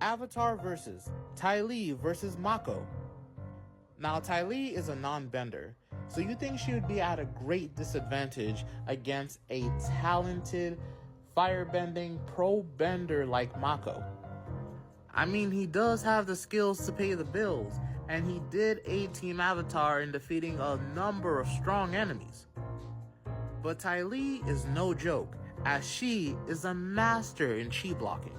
Avatar versus Ty Lee versus Mako. Now, Ty Lee is a non-bender, so you think she would be at a great disadvantage against a talented, firebending pro-bender like Mako. I mean, he does have the skills to pay the bills, and he did aid Team Avatar in defeating a number of strong enemies. But Ty Lee is no joke, as she is a master in chi blocking.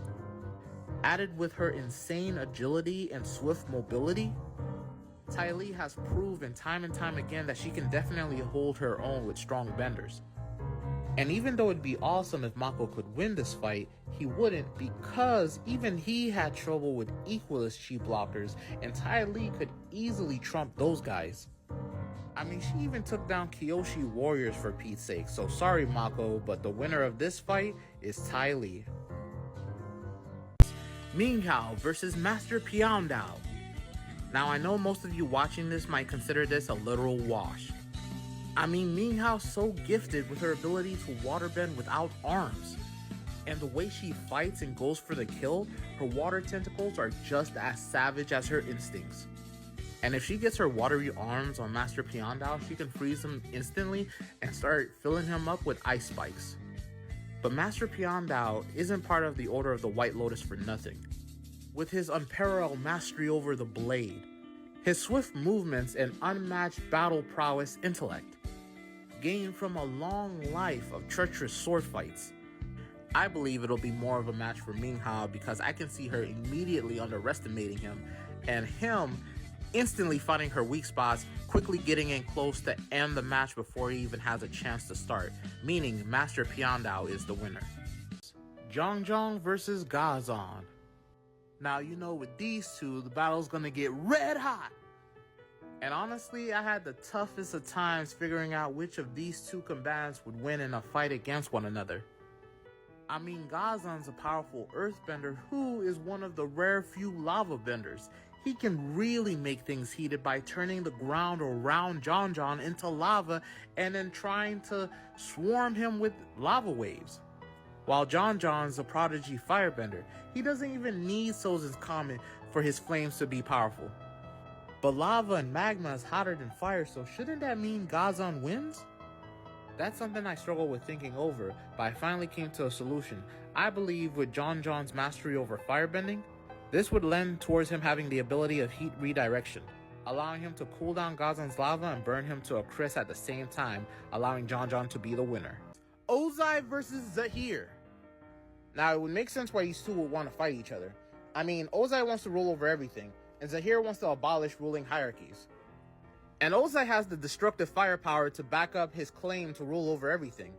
Added with her insane agility and swift mobility, Ty Lee has proven time and time again that she can definitely hold her own with strong benders. And even though it'd be awesome if Mako could win this fight, he wouldn't, because even he had trouble with equalist chi blockers, and Ty Lee could easily trump those guys. I mean, she even took down Kyoshi warriors for Pete's sake, so sorry Mako, but the winner of this fight is Ty Lee. Ming versus Master Piandao. Now, I know most of you watching this might consider this a literal wash. I mean, Ming Hao's so gifted with her ability to waterbend without arms. And the way she fights and goes for the kill, her water tentacles are just as savage as her instincts. And if she gets her watery arms on Master Piandao, she can freeze him instantly and start filling him up with ice spikes. But Master Piandao isn't part of the Order of the White Lotus for nothing. With his unparalleled mastery over the blade, his swift movements and unmatched battle prowess intellect, gained from a long life of treacherous sword fights, I believe it'll be more of a match for Ming Hao, because I can see her immediately underestimating him, and him instantly finding her weak spots, quickly getting in close to end the match before he even has a chance to start, meaning Master Piandao is the winner. Zhang versus Ganon. Now, you know, with these two, the battle's gonna get red hot. And honestly, I had the toughest of times figuring out which of these two combatants would win in a fight against one another. I mean, Gazon's a powerful earthbender who is one of the rare few lava benders. He can really make things heated by turning the ground around Zhang into lava and then trying to swarm him with lava waves. While Zhang's a prodigy firebender, he doesn't even need Sozin's Comet for his flames to be powerful. But lava and magma is hotter than fire, so shouldn't that mean Ganon wins? That's something I struggle with thinking over, but I finally came to a solution. I believe with Zhang's mastery over firebending, this would lend towards him having the ability of heat redirection, allowing him to cool down Gazon's lava and burn him to a crisp at the same time, allowing Zhang to be the winner. Ozai versus Zahir. Now, it would make sense why these two would want to fight each other. I mean, Ozai wants to rule over everything, and Zahir wants to abolish ruling hierarchies. And Ozai has the destructive firepower to back up his claim to rule over everything.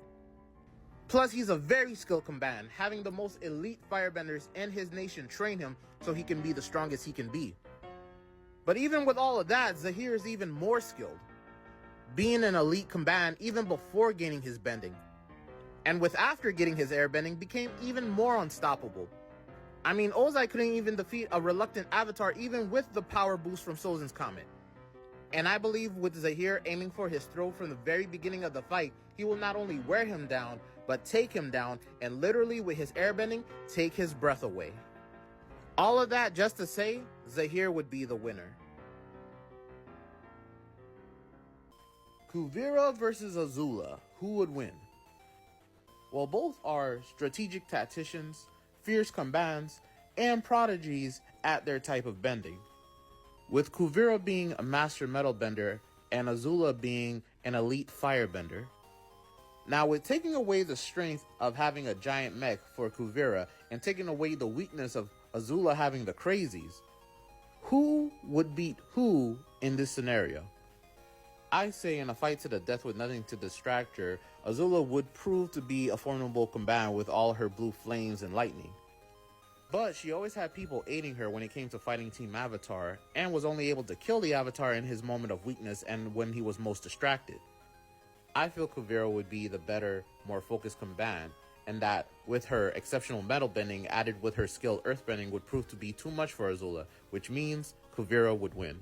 Plus, he's a very skilled combatant, having the most elite firebenders in his nation train him so he can be the strongest he can be. But even with all of that, Zahir is even more skilled, being an elite combatant even before gaining his bending. And with after getting his airbending, became even more unstoppable. I mean, Ozai couldn't even defeat a reluctant Avatar even with the power boost from Sozin's Comet. And I believe with Zahir aiming for his throat from the very beginning of the fight, he will not only wear him down, but take him down and literally with his airbending, take his breath away. All of that just to say, Zahir would be the winner. Kuvira versus Azula, who would win? Well, both are strategic tacticians, fierce combatants, and prodigies at their type of bending, with Kuvira being a master metal bender and Azula being an elite firebender. Now, with taking away the strength of having a giant mech for Kuvira and taking away the weakness of Azula having the crazies, who would beat who in this scenario? I say in a fight to the death with nothing to distract her, Azula would prove to be a formidable combatant with all her blue flames and lightning. But she always had people aiding her when it came to fighting Team Avatar, and was only able to kill the Avatar in his moment of weakness and when he was most distracted. I feel Kuvira would be the better, more focused combatant, and that with her exceptional metal bending added with her skilled earthbending would prove to be too much for Azula, which means Kuvira would win.